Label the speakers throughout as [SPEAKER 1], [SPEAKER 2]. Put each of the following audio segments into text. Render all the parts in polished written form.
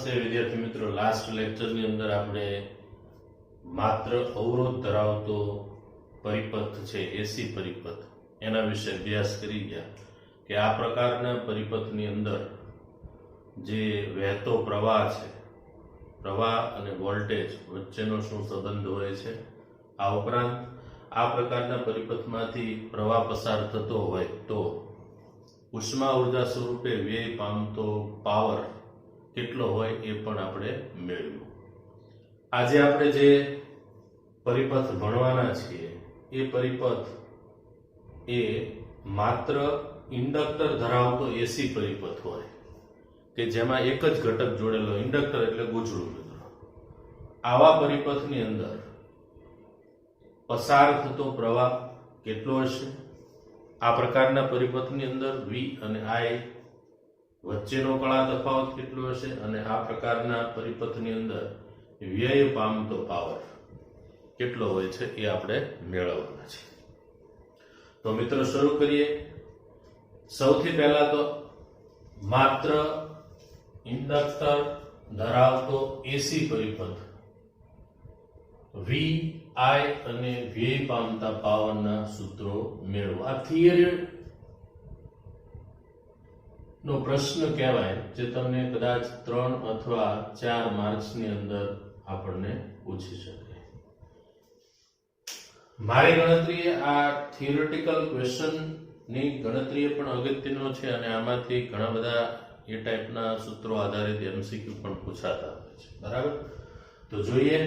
[SPEAKER 1] નમસ્તે વિદ્યાર્થી મિત્રો, લાસ્ટ લેક્ચરની અંદર આપણે માત્ર અવરોધ ધરાવતો પરિપથ છે એસી પરિપથ એના વિશે અભ્યાસ કરી ગયા કે આ પ્રકારના પરિપથની અંદર જે વહેતો પ્રવાહ છે, પ્રવાહ અને વોલ્ટેજ વચ્ચેનો શું સંબંધ હોય છે, આ ઉપરાંત આ પ્રકારના પરિપથમાંથી પ્રવાહ પસાર થતો હોય તો ઉષ્મા ઉર્જા સ્વરૂપે વ્યય પામતો પાવર કેટલો હોય એ પણ આપણે મેળવ્યું. આજે આપણે જે પરિપથ ભણવાના છીએ એ પરિપથ એ માત્ર ઇન્ડક્ટર ધરાવતો એસી પરિપથ હોય કે જેમાં એક જ ઘટક જોડેલો, ઇન્ડક્ટર એટલે ગૂંચળું. મિત્રો, આવા પરિપથની અંદર પસાર થતો પ્રવાહ કેટલો હશે? આ પ્રકારના પરિપથની અંદર V અને I વચ્ચેનો કળા તફાવત કેટલો હશે અને આ પ્રકારના પરિપથની અંદર વ્યય પામતો પાવર કેટલો હોય છે એ આપણે મેળવવાના છે. તો મિત્રો શરૂ કરીએ. સૌથી પહેલા તો માત્ર ઇન્ડક્ટર ધરાવતો એસી પરિપથ V, I અને વ્યય પામતા પાવરના સૂત્રો મેળવો. આ થિયરી નો પ્રશ્ન કહેવાય જે તમને કદાચ 3 અથવા 4 માર્ક્સની અંદર આપણને પૂછી શકે. મારી ગણતરીએ આ થિયોરેટિકલ ક્વેશ્ચન ની ગણતરી પણ અગત્યનો છે અને આમાંથી ઘણા બધા એ ટાઈપના સૂત્રો આધારિત MCQ પણ પૂછાતા હોય છે. બરાબર? તો જોઈએ.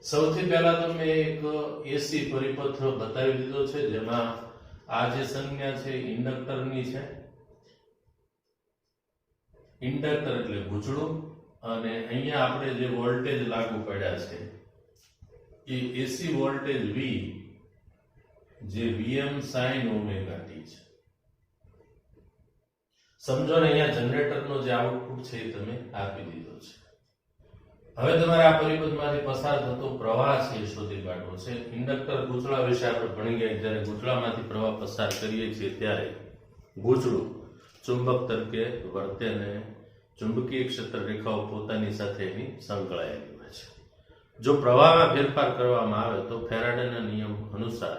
[SPEAKER 1] સૌથી પહેલા તો મેં એક એસી પરિપથ બતાવી દીધો છે જેમાં આ જે સંજ્ઞા છે ઇન્ડક્ટરની છે. ઇન્ડક્ટર એટલે ગૂંચળું અને અહીંયા આપણે જે વોલ્ટેજ લાગુ પડ્યા છે એ એસી વોલ્ટેજ V જે Vm sin ઓમેગા t છે. સમજો ને અહીંયા જનરેટરનો જે આઉટપુટ છે એ તમે આપી દીધો છે. હવે તમારે આ પરિપથમાંથી પસાર થતો પ્રવાહ છે એ શોધી કાઢવો છે. ઇન્ડક્ટર ગૂંચળા વિશે આપણે ભણી ગયા. જ્યારે ગૂંચળામાંથી પ્રવાહ પસાર કરીએ છીએ ત્યારે ગૂંચળું ચુંબક તરીકે વર્તે અને ચુંબકીય ક્ષેત્ર રેખાઓ પોતાની સાથે એની સંકળાયેલી હોય છે. જો પ્રવાહમાં ફેરફાર કરવામાં આવે તો ફેરાડેના નિયમ અનુસાર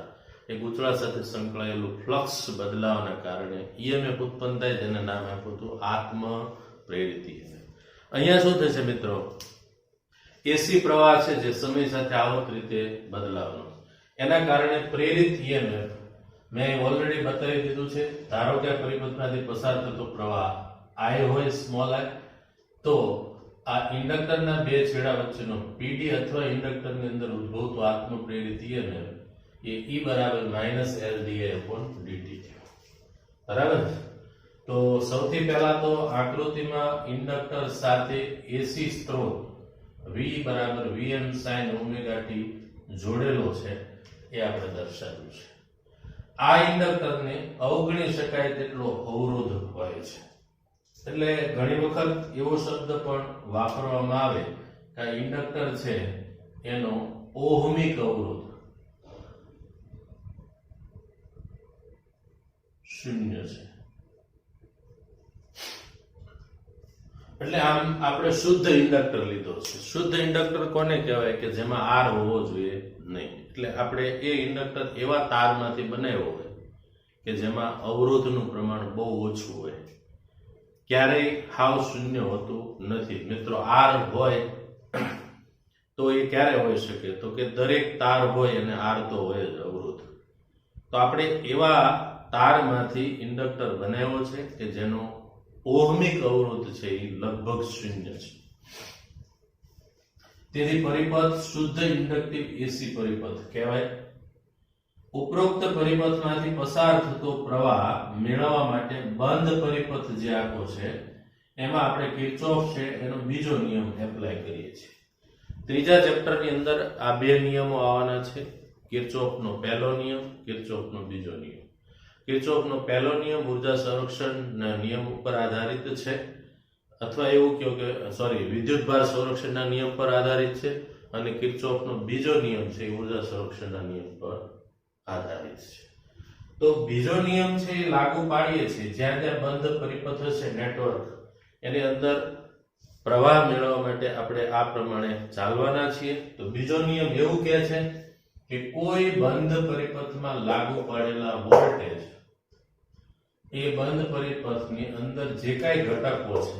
[SPEAKER 1] એ ગૂંચળા સાથે સંકળાયેલું ફ્લક્સ બદલાવના કારણે EMF ઉત્પન્ન થાય, જેને નામ આપ્યું હતું આત્મ પ્રેરિત EMF. અહીંયા શું થશે મિત્રો? એસી પ્રવાહ છે જે સમય સાથે આવત રીતે બદલાવાનો, એના કારણે પ્રેરિત EMF મેં ઓલરેડી બતાવી દીધું છે. ધારો કે પરિપથમાંથી પસાર થતો પ્રવાહ I હોય, સ્મોલ I, તો આ ઇન્ડક્ટરના બે છેડા વચ્ચેનો PD અથવા ઇન્ડક્ટરની અંદર ઉદ્ભવતો આત્મ પ્રેરિત EMF એ E બરાબર -LdI/dt. બરાબર? તો સૌથી પહેલા તો આકૃતિમાં ઇન્ડક્ટર સાથે એસી સ્ત્રોત V બરાબર Vm sin ઓમેગા t જોડેલો છે એ આપણે દર્શાવ્યું છે. આ ઇન્ડક્ટરને અવગણી શકાય તેટલો અવરોધ હોય છે. એટલે ઘણી વખત એવો શબ્દ પણ વાપરવામાં આવે કે આ ઇન્ડક્ટર છે એનો ઓહમિક અવરોધ 0 છે. એટલે આમ આપણે શુદ્ધ ઇન્ડક્ટર લીધો છે. શુદ્ધ ઇન્ડક્ટર કોને કહેવાય? કે જેમાં R હોવો જોઈએ નહીં. એટલે આપણે એ ઇન્ડક્ટર એવા તારમાંથી બનાવ્યો હોય કે જેમાં અવરોધનું પ્રમાણ બહુ ઓછું હોય, ક્યારેય હાવ શૂન્ય હોતું નથી. મિત્રો, R હોય તો એ ક્યારે હોઈ શકે? તો કે દરેક તાર હોય અને R તો હોય જ અવરોધ. તો આપણે એવા તારમાંથી ઇન્ડક્ટર બનાવ્યો છે કે જેનો ઓહમિક અવરોધ છે એ લગભગ 0 છે. તેથી પરિપથ શુદ્ધ ઇન્ડક્ટિવ એસી પરિપથ કહેવાય. ઉપરોક્ત પરિપથમાંથી પસાર થતો પ્રવાહ મેળવવા માટે બંધ પરિપથ જે આખો છે એમાં આપણે કિર્ચોફ છે એનો બીજો નિયમ એપ્લાય કરીએ છીએ. ત્રીજા ચેપ્ટરની અંદર આ બે નિયમો આવવાના છે. કિર્ચોફનો પહેલો નિયમ, કિર્ચોફનો બીજો નિયમ. કિર્ચોફનો પહેલો નિયમ ઉર્જા સંરક્ષણના નિયમ ઉપર આધારિત છે, અથવા એવું કહો કે વિદ્યુતભાર સંરક્ષણના નિયમ પર આધારિત છે, અને કિર્ચોફનો બીજો નિયમ છે એ ઉર્જા સંરક્ષણના નિયમ પર આધારિત છે. તો બીજો નિયમ છે એ લાગુ પાડીએ છીએ જ્યાં જ્યાં બંધ પરિપથ હશે નેટવર્ક એની અંદર પ્રવાહ મેળવવા માટે આપણે આ પ્રમાણે ચાલવાના છીએ. તો બીજો નિયમ એવું કહે છે કે કોઈ બંધ પરિપથમાં લાગુ પાડેલા વોલ્ટેજ એ બંધ પરિપથની અંદર જે કાંઈ ઘટકો છે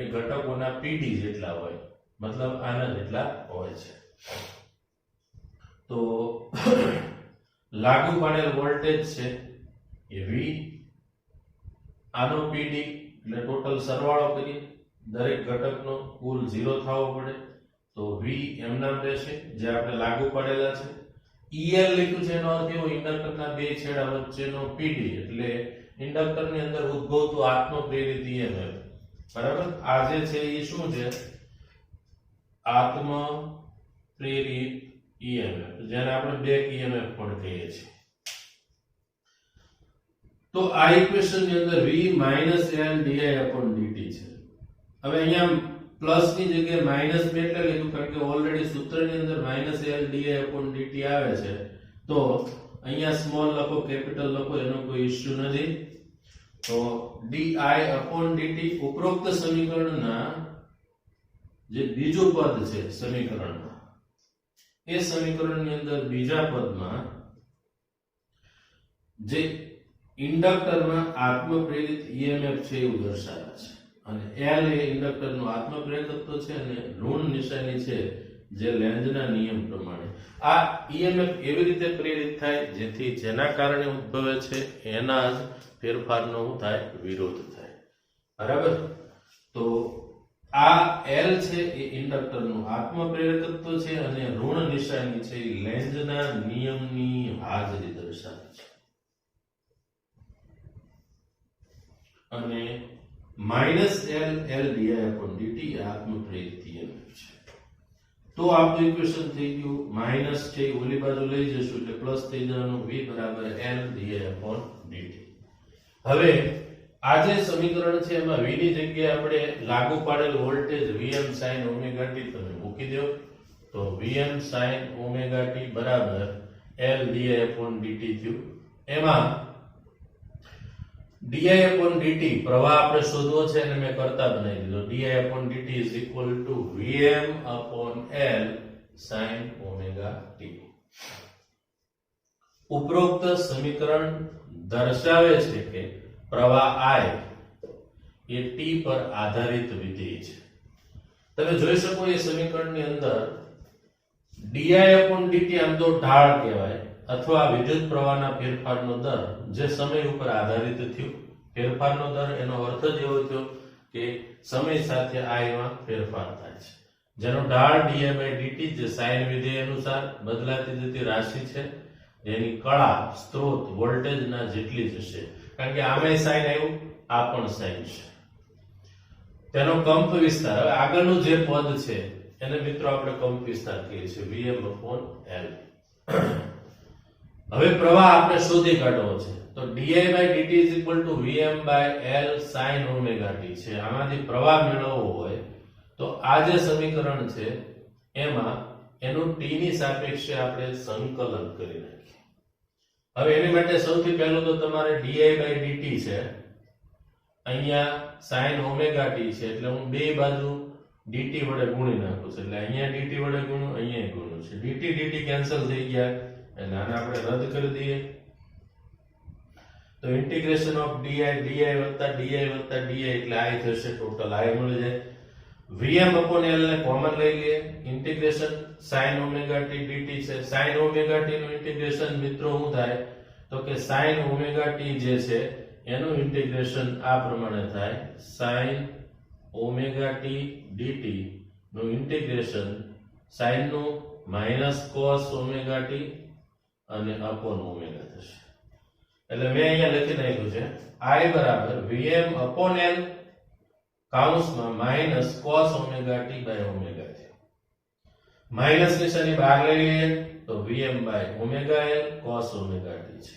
[SPEAKER 1] એ ઘટકોના પીડી જેટલા હોય, મતલબ આના જેટલા હોય છે. તો લાગુ પાડેલ વોલ્ટેજ છે એ V, આનો પીડી એટલે ટોટલ સરવાળો કરીએ, દરેક ઘટકનો કુલ 0 થવો પડે. તો V એમ નામ રહેશે જે આપણે લાગુ પાડેલા છે. EL લખ્યું છે એનો અર્થ એવો ઇન્ડક્ટરના બે છેડા વચ્ચેનો પીડી એટલે ઇન્ડક્ટરની અંદર ઉદ્ભવતું આત્મપ્રેરિત EMF. બરાબર, આ જે છે એ શું છે? આત્મ પ્રેરિત EMF, જેને આપણે બેક EMF પણ કહીએ છીએ. તો આ ઇક્વેશન ની અંદર V - L di upon dt છે. હવે અહીંયા પ્લસ ની જગ્યાએ માઈનસ મેં એટલે લીધું કારણ કે ઓલરેડી સૂત્રની અંદર -L di upon dt આવે છે. તો અહીંયા સ્મોલ લખો, કેપિટલ લખો, એનો કોઈ ઇશ્યુ નથી. તો di upon dt ઉપરોક્ત સમીકરણના જે બીજું પદ છે સમીકરણમાં, એ સમીકરણની અંદર બીજા પદમાં જે ઇન્ડક્ટરમાં આત્મપ્રેરિત EMF છે એવું દર્શાવે છે. અને L એ ઇન્ડક્ટરનું આત્મપ્રેરકત્વ છે અને ઋણ નિશાની છે જે લેન્ઝના નિયમ પ્રમાણે. આ EMF એવી રીતે પ્રેરિત થાય જેથી જેના કારણે ઉદ્ભવે છે એના જ ફેરફારનો થાય વિરોધ થાય. બરાબર, તો આ L છે એ ઇન્ડક્ટરનું આત્મપ્રેરકત્વ છે અને ઋણ નિશાની છે એ લેન્ઝના નિયમની હાજરી દર્શાવે છે. અને -L di upon dt આત્મપ્રેરિત EMF છે. તો આપણું ઇક્વેશન થઈ ગયું. માઈનસ છે ઓલી બાજુ લઈ જશું એટલે પ્લસ થઈ જવાનું, V = L di upon dt. હવે આ જે સમીકરણ છે એમાં V ની જગ્યાએ આપણે લાગુ પાડેલ voltage Vm sin omega t તમે મૂકી દો. તો Vm sin omega t = L di upon dt થયું. એમાં di upon dt પ્રવાહ આપણે શોધવો છે અને મેં કરતા બનાવી દીધો. di upon dt = Vm upon L sin omega t. ઉપરોક્ત સમીકરણ દર્શાવે છે કે પ્રવાહ I એ t પર આધારિત વિધેય છે. તમે જોઈ શકો એ સમીકરણની અંદર di upon dt આમ તો ઢાળ કહેવાય અથવા વિદ્યુત પ્રવાહના ફેરફારનો દર જે સમય ઉપર આધારિત થયો. ફેરફારનો દર એનો અર્થ જ એવો થયો કે સમય સાથે આ એમાં ફેરફાર થાય છે, જેનો ઢાળ di/dt જે સાઇન વિધેય અનુસાર બદલાતી જતી રાશિ છે, જેની કળા સ્ત્રોત વોલ્ટેજના જેટલી જ હશે. કારણ કે આમાંય સાઇન આવ્યું, આ પણ સાઇન છે. તેનો કંપ વિસ્તાર, હવે આગળનું જે પદ છે એને મિત્રો આપણે કંપ વિસ્તાર કહીએ છીએ, Vm/L. હવે પ્રવાહ આપણે શોધી કાઢવો છે. તો di/dt = Vm/L sin omega t છે. આમાંથી પ્રવાહ મેળવવો હોય તો આ જે સમીકરણ છે એમાં એનું t ની સાપેક્ષે આપણે સંકલન કરી નાખીએ. હવે એની માટે સૌથી પહેલું તો તમારે di/dt છે, અહીંયા sin omega t છે એટલે હું બે બાજુ dt વડે ગુણી નાખું છું. એટલે અહીંયા dt વડે ગુણું, અહીંયા ગુણું છે. dt કેન્સલ થઈ ગયા એટલે આને આપણે રદ કરી દઈએ. તો ઇન્ટિગ્રેશન ઓફ di એટલે I થશે, ટોટલ I મળી જાય. Vm/L ને કોમન લઈ લઈએ. Integration sin omega t dt છે. sin omega t નું ઇન્ટિગ્રેશન મિત્રો શું થાય તો કે sin omega t જે છે એનું ઇન્ટિગ્રેશન આ પ્રમાણે થાય, sin omega t dt નું ઇન્ટિગ્રેશન sin નું -cos omega t અને upon omega થશે. એટલે મેં અહીંયા લખી નાખ્યું છે I = Vm/L કૌંસમાં -cos omega t / omega છે. માઈનસ નિશાની બહાર લઈ લઈએ તો Vm/L cos omega t છે.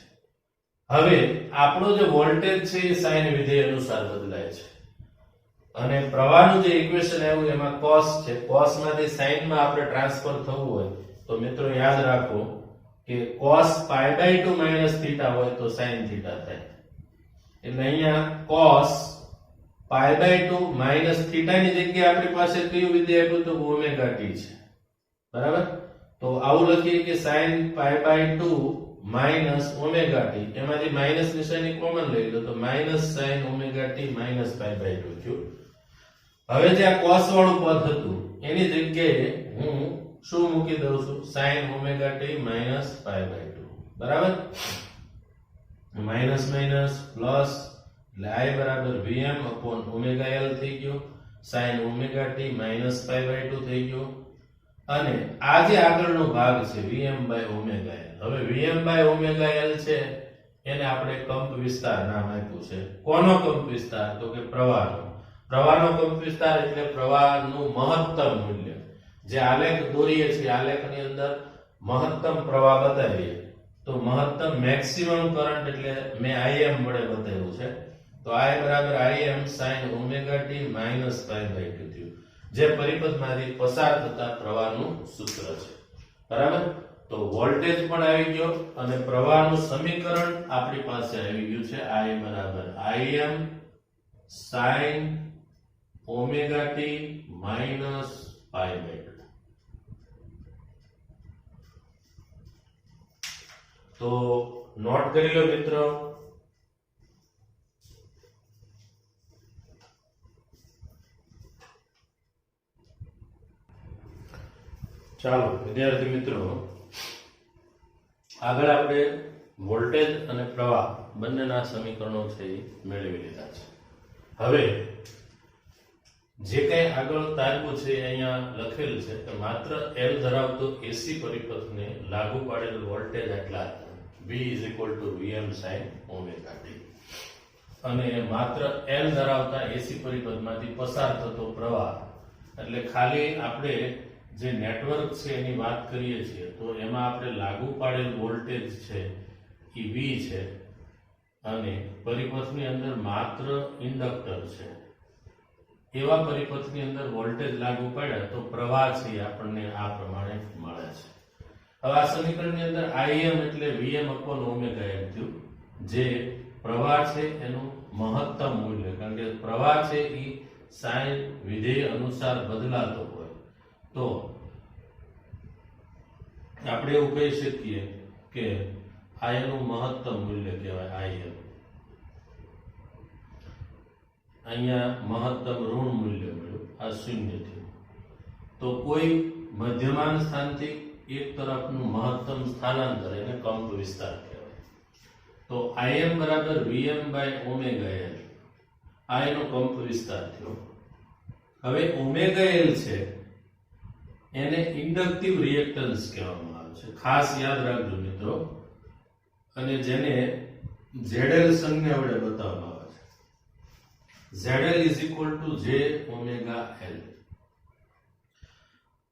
[SPEAKER 1] હવે આપણો જે વોલ્ટેજ છે એ સાઇન વિધેય અનુસાર બદલાય છે અને પ્રવાહનું જે ઇક્વેશન આવ્યું એમાં cos છે. cos માંથી sin માં આપણે ટ્રાન્સફર થવું હોય તો મિત્રો યાદ રાખો કે cos π/2 - θ હોય તો sin θ થાય. એટલે અહીંયા cos π/2 માઇનસ થીટા ની જગ્યાએ આપણી પાસે કયું વિધેય આપ્યું તો ઓમેગા ટી છે, બરાબર. તો આવું લખીએ કે sin π/2 માઇનસ ઓમેગા ટી, એમાંથી માઇનસ નિશાની કોમન લઈ લો તો minus sin omega t minus π/2 થયું. હવે જે આ cos વાળું પદ હતું એની જગ્યાએ હું શું મૂકી દઉં છું, sin ઓમેગા ટી માઇનસ π/2, બરાબર. માઇનસ માઇનસ પ્લસ એટલે I બરાબર Vm upon ઓમેગા L થઈ ગયો, sin ઓમેગા ટી માઇનસ π/2 થઈ ગયો. અને આ જે આગળનો ભાગ છે Vm by ઓમેગા L, હવે Vm by ઓમેગા L છે એને આપણે કંપ વિસ્તાર નામ આપ્યું છે. કોનો કંપ વિસ્તાર તો કે પ્રવાહનો. પ્રવાહનો કંપ વિસ્તાર એટલે પ્રવાહનું મહત્તમ મૂલ્ય. જે આલેખ દોરીએ છીએ આલેખની અંદર મહત્તમ પ્રવાહ બતાવીએ તો મહત્તમ મેક્સિમમ કરંટ એટલે મેં Im વડે બતાવ્યું છે. તો I બરાબર Im sin omega t minus π/2 થયું, જે પરિપથમાંથી પસાર થતા પ્રવાહનું સૂત્ર છે, બરાબર. તો વોલ્ટેજ પણ આવી ગયો અને પ્રવાહનું સમીકરણ આપણી પાસે આવી ગયું છે. I બરાબર Im sin omega t minus π/2. તો નોટ કરી લો મિત્રો. ચાલો વિદ્યાર્થી મિત્રો, આગળ આપણે વોલ્ટેજ અને પ્રવાહ બંનેના સમીકરણો છે એ મેળવી લીધા છે. હવે જે કંઈ આગળ તારવું છે અહીંયા લખેલ છે કે માત્ર L ધરાવતો એસી પરિપથને લાગુ પાડેલ વોલ્ટેજ આટલા V Vm sin omega T, અને માત્ર L ધરાવતા એસી પરિપથમાંથી પસાર થતો પ્રવાહ એટલે ખાલી આપણે જે નેટવર્ક છે એની વાત કરીએ છીએ તો એમાં આપણે લાગુ પાડેલ વોલ્ટેજ છે એ V છે અને પરિપથની અંદર માત્ર ઇન્ડક્ટર છે. એવા પરિપથની અંદર વોલ્ટેજ લાગુ પાડ્યા તો પ્રવાહ છે આપણને આ પ્રમાણે મળે છે. હવે આ સમીકરણની અંદર Im એટલે Vm upon ઓમેગા L થયું, જે પ્રવાહ છે એનું મહત્તમ મૂલ્ય, કારણ કે પ્રવાહ છે એ સાઇન વિધેય અનુસાર બદલાતો હોય તો આપણે એવું કહી શકીએ કે આ એનું મહત્તમ મૂલ્ય કહેવાય Im. અહીંયા મહત્તમ ઋણ મૂલ્ય મળ્યું, આ શૂન્ય થયું. તો કોઈ મધ્યમાન સ્થાનથી એક તરફનું મહત્તમ સ્થાનાંતર એને કંપ વિસ્તાર કહેવાય. તો Im બરાબર Vm by ઓમેગા L, આ એનો કંપ વિસ્તાર થયો. હવે ઓમેગા L છે એને ઇન્ડક્ટિવ રિએક્ટન્સ કહેવામાં આવે છે, ખાસ યાદ રાખજો મિત્રો. અને જેને ZL સંજ્ઞા વડે બતાવવામાં આવે છે. ZL is equal to J omega L.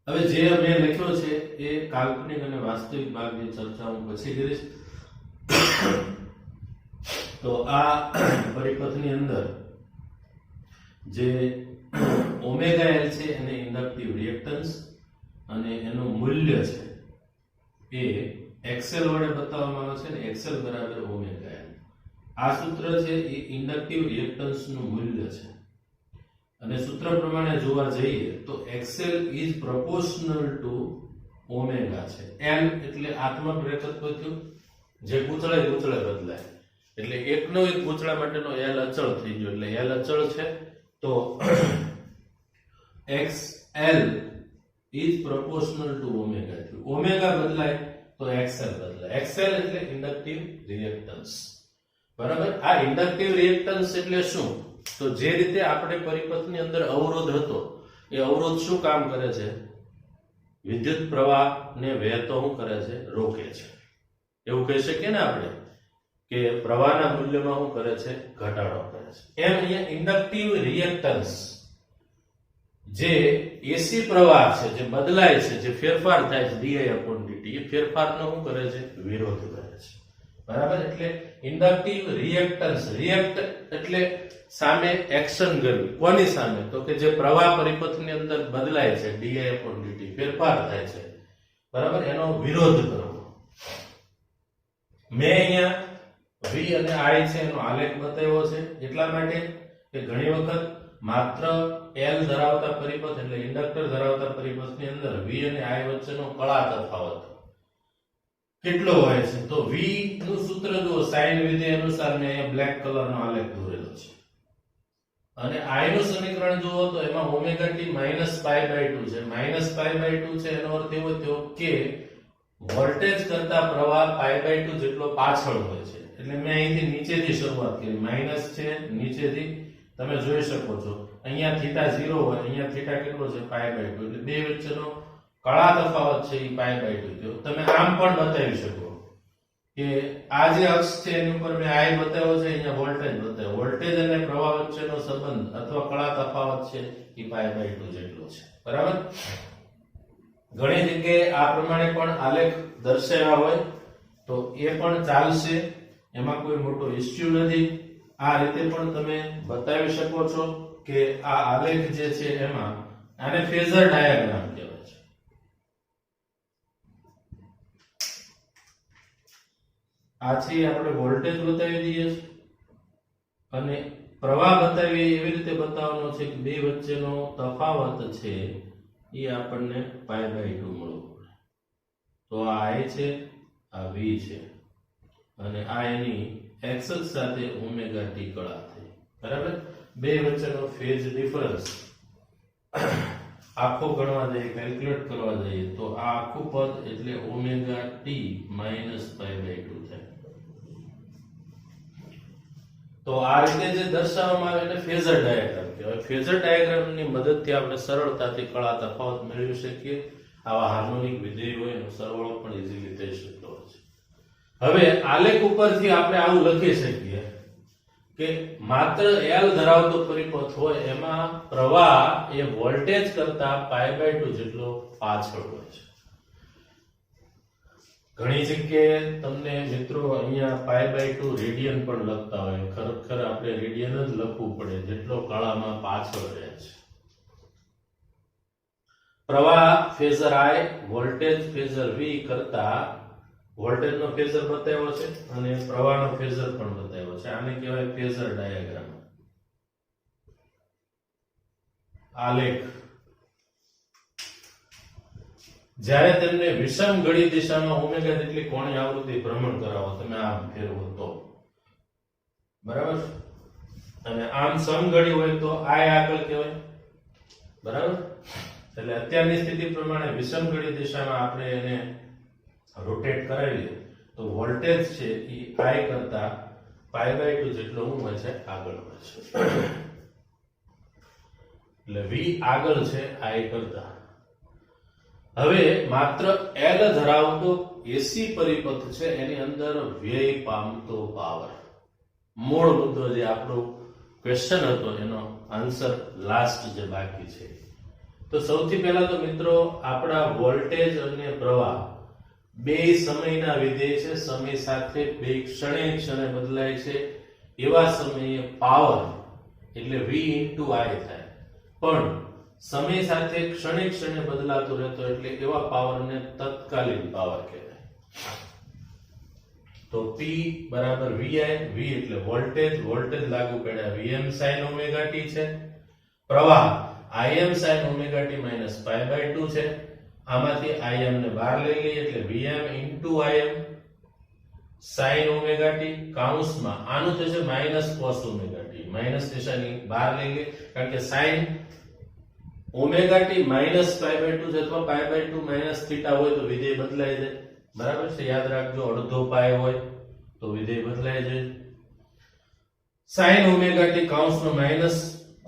[SPEAKER 1] હવે જે મેં લખ્યો છે એ કાલ્પનિક અને વાસ્તવિક ભાગની ચર્ચા હું પછી કરીશ. તો આ પરિપથની અંદર જે ઓમેગા L છે એને ઇન્ડક્ટિવ રિએક્ટન્સ અને એનું મૂલ્ય છે એ XL વડે બતાવવામાં આવે છે ને XL બરાબર ઓમેગા L. આ સૂત્ર છે એ ઇન્ડક્ટિવ રિએક્ટન્સ નું મૂલ્ય છે અને સૂત્ર પ્રમાણે જોવા જઈએ તો XL is proportional to omega છે. L એટલે આત્મક રેખત્વ થયું, જે ગૂંચળે બદલાય એટલે એકનો એક ગૂંચળા માટેનો L અચળ થઈ ગયો એટલે L અચળ છે. તો XL is proportional to omega થયું. ઓમેગા બદલાય તો XL બદલાય. XL એટલે ઇન્ડક્ટિવ રિએક્ટન્સ, બરાબર. આ ઇન્ડક્ટિવ રિએક્ટન્સ એટલે શું? તો જે રીતે આપણે પરિપથની અંદર અવરોધ હતો એ અવરોધ શું કામ કરે છે? વિદ્યુત પ્રવાહને વહેતો શું કરે છે? રોકે છે. એવું કહી શકીએ ને આપણે કે પ્રવાહના મૂલ્યમાં શું કરે છે? ઘટાડો કરે છે. એમ અહીંયા ઇન્ડક્ટિવ રિએક્ટન્સ જે એસી પ્રવાહ છે, જે બદલાય છે, જે ફેરફાર થાય છે di/dt, એ ફેરફારનો શું કરે છે? વિરોધ કરે છે, બરાબર. એટલે ઇન્ડક્ટિવ રિએક્ટન્સ, રિએક્ટ એટલે સામે એક્શન કરવી. કોની સામે? તો કે જે પ્રવાહ પરિપથની અંદર બદલાય છે di/dt, ફેરફાર થાય છે, બરાબર, એનો વિરોધ કરવો. મેં અહીંયા V અને I છે એનો આલેખ બતાવ્યો છે એટલા માટે કે ઘણી વખત માત્ર L ધરાવતા પરિપથ એટલે ઇન્ડક્ટર ધરાવતા પરિપથની અંદર V અને I વચ્ચેનો કળા તફાવત કેટલો હોય છે? તો V નું સૂત્ર જુઓ, સાઇન વિધેય અનુસાર મેં અહીંયા બ્લેક કલરનો આલેખ દોરેલો છે, અને I નું સમીકરણ જુઓ તો એમાં ઓમેગા t -π/2 છે. -π/2 છે એનો અર્થ એવો થયો કે વોલ્ટેજ કરતા પ્રવાહ π/2 જેટલો પાછળ હોય છે. એટલે મેં અહીંથી નીચેથી શરૂઆત કરી, માઈનસ છે નીચેથી તમે જોઈ શકો છો. અહીંયા થીટા 0 હોય, અહીંયા થીટા કેટલો છે? π/2. એટલે બે વચ્ચેનો કળા તફાવત છે એ π/2 થયો. તમે આમ પણ બતાવી શકો કે આ જે અક્ષ છે એની ઉપર મેં I બતાવ્યો છે, અહીંયા વોલ્ટેજ બતાવ્યો. વોલ્ટેજ અને પ્રવાહ વચ્ચેનો સંબંધ અથવા કળા તફાવત છે એ π/2 જેટલો છે. બરાબર? ઘણી જગ્યાએ આ પ્રમાણે પણ આલેખ દર્શાવ્યા હોય તો એ પણ ચાલશે, એમાં કોઈ મોટો ઇશ્યુ નથી. આ રીતે પણ તમે બતાવી શકો છો કે આ આલેખ જે છે એમાં આને ફેઝર ડાયાગ્રામ કહેવાય છે. આથી આપણે વોલ્ટેજ બતાવી દઈએ છીએ અને પ્રવાહ બતાવીએ એવી રીતે બતાવવાનો છે કે બે વચ્ચેનો તફાવત છે એ આપણને π/2 મળવો પડે. તો આ I છે, આ V છે, અને આ એની x અક્ષ સાથે ઓમેગા t કળા થઈ. બરાબર? બે વચ્ચેનો ફેઝ ડિફરન્સ આખો ગણવા જઈએ, કેલ્ક્યુલેટ કરવા જઈએ તો આ આખું પદ એટલે ઓમેગા t -π/2 થાય. તો આ રીતે જે દર્શાવવામાં આવે એને ફેઝર ડાયાગ્રામ કહેવાય. ફેઝર ડાયાગ્રામની મદદથી આપણે સરળતાથી કળા તફાવત મેળવી શકીએ. આવા હાર્મોનિક વિધેય હોય એનો સરવાળો પણ ઈઝીલી થઈ શકતો હોય છે. હવે આલેખ ઉપરથી આપણે આવું લખી શકીએ કે માત્ર L ધરાવતો પરિપથ હોય એમાં પ્રવાહ એ વોલ્ટેજ કરતા π/2 જેટલો પાછળ હોય છે. ઘણી જગ્યાએ તમને મિત્રો અહીંયા π/2 રેડિયન પણ લખતા હોય. ખરેખર આપણે રેડિયન જ લખવું પડે જેટલો કળામાં પાછળ રહે છે. પ્રવાહ phasor I, voltage phasor V કરતા વોલ્ટેજનો ફેઝર બતાવ્યો છે અને પ્રવાહનો ફેઝર પણ બતાવ્યો છે. આને કહેવાય ફેઝર ડાયાગ્રામ, આલેખ. જ્યારે તેમને વિષમ ઘડી દિશામાં ઓમેગા જેટલી કોણીય આવૃત્તિ ભ્રમણ કરાવો, તમે આમ ફેરવો તો, બરાબર, અને આમ સમઘડી હોય તો I આગળ કહેવાય. બરાબર? એટલે અત્યારની સ્થિતિ પ્રમાણે વિષમ ઘડી દિશામાં આપણે એને રોટેટ કરાવીએ તો વોલ્ટેજ છે એ I કરતા π/2 જેટલો હોય છે, આગળ હોય છે. એટલે V આગળ છે I કરતા. હવે માત્ર L ધરાવતો એસી પરિપથ છે એની અંદર વ્યય પામતો પાવર. મૂળ મુદ્દો જે આપણો ક્વેશ્ચન હતો એનો આન્સર લાસ્ટ જે બાકી છે. તો સૌથી પહેલા તો મિત્રો આપણા વોલ્ટેજ અને પ્રવાહ બે સમયના વિધેય છે. સમય સાથે બે ક્ષણે બદલાય છે. એવા સમયે પાવર એટલે V * I થાય. પણ સમય સાથે ક્ષણે બદલાતો રહેતો એટલે એવા પાવરને તત્કાલીન પાવર કહેવાય. તો P બરાબર VI, V એટલે વોલ્ટેજ, વોલ્ટેજ લાગુ પડ્યા Vm sin omega t છે. પ્રવાહ Im sin omega t -π/2 છે. આમાંથી Im ને બહાર લઈ લઈએ એટલે Vm * Im sin omega t કૌંસમાં આનું થશે -cos omega t. માઈનસ નિશાની બહાર લઈ લઈએ કારણ કે sin ઓમેગા t -π/2 છે અથવા π/2 માઈનસ થીટા હોય તો વિધેય બદલાઈ જાય. બરાબર છે? યાદ રાખજો, અડધો પાય હોય તો વિધેય બદલાઈ જાય. sin omega t કૌંસનો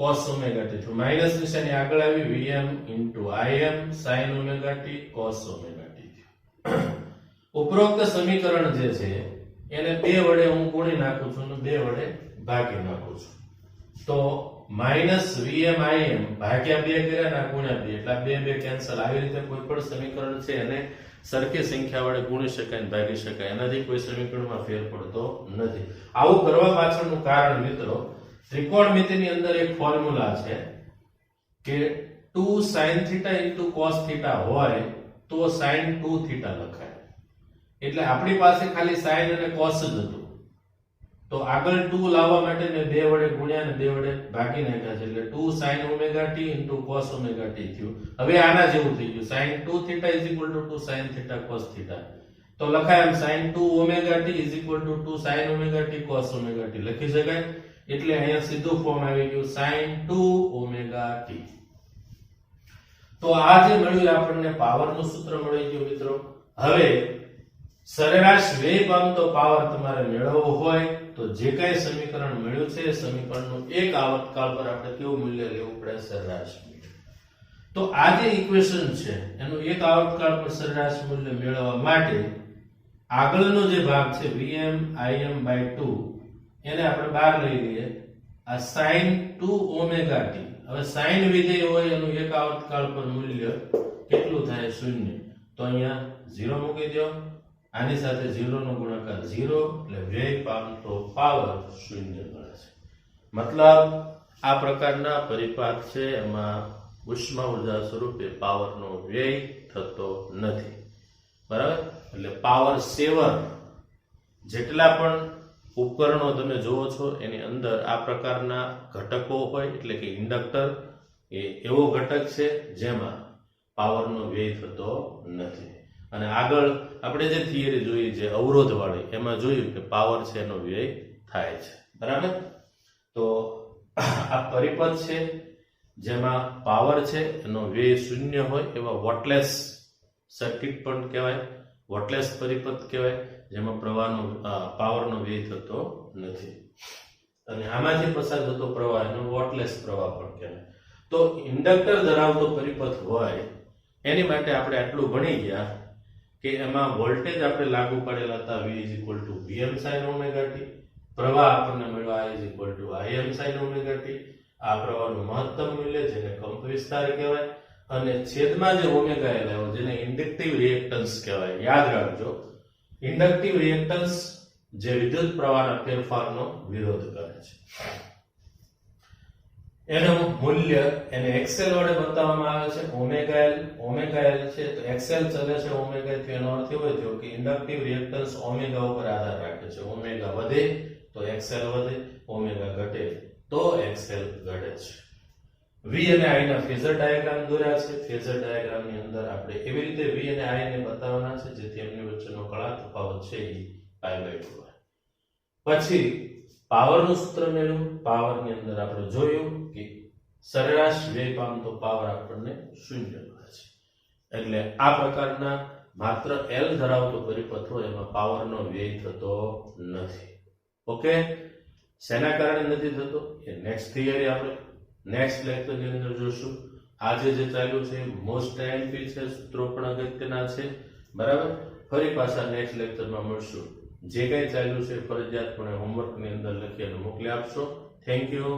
[SPEAKER 1] cos omega t, તો માઈનસ નિશાની આગળ આવી, Vm * Im sin omega t cos omega t. ઉપરોક્ત સમીકરણ જે છે એને બે વડે હું ગુણી નાખું છું અને બે વડે ભાગી નાખું છું. તો -Vm Im ભાગ્યા 2 કર્યા ના ગુણ્યા 2 એટલે 2 કેન્સલ. આવી રીતે કોઈ પણ સમીકરણ છે એને સરખી સંખ્યા વડે ગુણી શકાય અને ભાગી શકાય. એનાથી કોઈ સમીકરણમાં ફેર પડતો નથી. આવું કરવા પાછળનું કારણ મિત્રો ત્રિકોણમિતિની અંદર એક ફોર્મ્યુલા છે કે 2 sin θ * cos θ હોય તો sin 2 θ લખાય. એટલે આપણી પાસે ખાલી sin અને cos જ હતું. તો આગળ 2 લાવવા માટે મેં 2 વડે ગુણ્યા અને 2 વડે ભાગી નાખ્યા છે એટલે 2 sin omega t into cos omega t થયું. હવે આના જેવું થઈ ગયું sin 2 theta is equal to 2 sin theta cos theta. તો લખાય એમ sin 2 omega t is equal to 2 sin omega t cos omega t લખી શકાય. એટલે અહીંયા સીધું ફોર્મ આવી ગયું sin 2 omega t. તો આ જે મળ્યું આપણને પાવરનું સૂત્ર મળી ગયું મિત્રો. હવે સરેરાશ વ્યય પામતો પાવર તમારે મેળવવો હોય તો જે કાંઈ સમીકરણ મળ્યું છે એ સમીકરણનું એક આવર્તકાળ પર આપણે કેવું મૂલ્ય લેવું પડે? સરેરાશ મૂલ્ય. તો આ જે ઇક્વેશન છે એનું એક આવર્તકાળ પર સરેરાશ મૂલ્ય મેળવવા માટે આગળનો જે ભાગ છે Vm Im/2 એને આપણે બહાર લઈ લઈએ. આ sin 2 omega t. હવે sin વિધેય હોય એનું એક આવર્તકાળ પર મૂલ્ય કેટલું થાય? 0. તો અહીંયા 0 મૂકી દો. આની સાથે 0 નો ગુણાકાર 0 એટલે વ્યય પામતો પાવર 0 મળે છે. મતલબ આ પ્રકારના પરિપાક છે એમાં ઉષ્મા ઉર્જા સ્વરૂપે પાવરનો વ્યય થતો નથી. બરાબર? એટલે પાવર સેવર જેટલા પણ ઉપકરણો તમે જોવો છો એની અંદર આ પ્રકારના ઘટકો હોય એટલે કે ઇન્ડક્ટર એ એવો ઘટક છે જેમાં પાવરનો વ્યય થતો નથી. અને આગળ આપણે જે થિયરી જોઈ જે અવરોધ વાળી એમાં જોયું કે પાવર છે એનો વ્યય થાય છે. બરાબર? તો આ પરિપથ છે જેમાં પાવર છે એનો વ્યય શૂન્ય હોય એવા વોટલેસ સર્કિટ પણ કહેવાય, વોટલેસ પરિપથ કહેવાય, જેમાં પ્રવાહનો પાવરનો વ્યય થતો નથી. અને આમાંથી પસાર થતો પ્રવાહ એનો વોટલેસ પ્રવાહ પણ કહેવાય. તો ઇન્ડક્ટર ધરાવતો પરિપથ હોય એની માટે આપણે આટલું ભણી ગયા કે એમાં વોલ્ટેજ આપણે લાગુ પડેલા હતા V Vm sin omega t. પ્રવાહ આપણને મળ્યો I Im sin omega t. આ પ્રવાહનું મહત્તમ મૂલ્ય જેને કંપ વિસ્તાર કહેવાય અને છેદમાં જે ઓમેગા L આવ્યો જેને ઇન્ડક્ટિવ રિએક્ટન્સ કહેવાય. યાદ રાખજો, ઇન્ડક્ટિવ રિએક્ટન્સ જે વિદ્યુત પ્રવાહના ફેરફારનો વિરોધ કરે છે. એનું મૂલ્ય એને એક્સેલ વડે બતાવવામાં આવે છે. ઓમેગા એલ છે તો એક્સેલ ચલે છે ઓમેગા થી. એનો અર્થ એવો થયો કે ઇન્ડક્ટિવ રિએક્ટન્સ ઓમેગા ઉપર આધાર રાખે છે. ઓમેગા વધે તો એક્સેલ વધે, ઓમેગા ઘટે તો એક્સેલ ઘટે છે. V અને I ના ફેઝર ડાયાગ્રામ દોર્યા છે. ફેઝર ડાયાગ્રામની અંદર આપણે એવી રીતે V અને I ને બતાવવાના છે જેથી એમની વચ્ચેનો કળા તફાવત છે એ π/2 હોય. પછી પાવરનું સૂત્ર મેળવ્યું. પાવરની અંદર આપણે જોયું કે સરેરાશ વ્યય પામતો પાવર આપણને 0 મળે છે. એટલે આ પ્રકારના માત્ર L ધરાવતો પરિપથ હોય એમાં પાવરનો વ્યય થતો નથી. ઓકે? શેના કારણે નથી થતો એ નેક્સ્ટ થિયરી આપણે નેક્સ્ટ લેક્ચરની અંદર જોશું. આજે જે ચાલ્યું છે મોસ્ટ એમપી છે, સૂત્રો પણ અગત્યના છે. બરાબર? ફરી પાછા નેક્સ્ટ લેક્ચરમાં મળશું. જે કંઈ ચાલ્યું છે ફરજિયાતપણે હોમવર્કની અંદર લખી અને મોકલી આપશો. Thank you.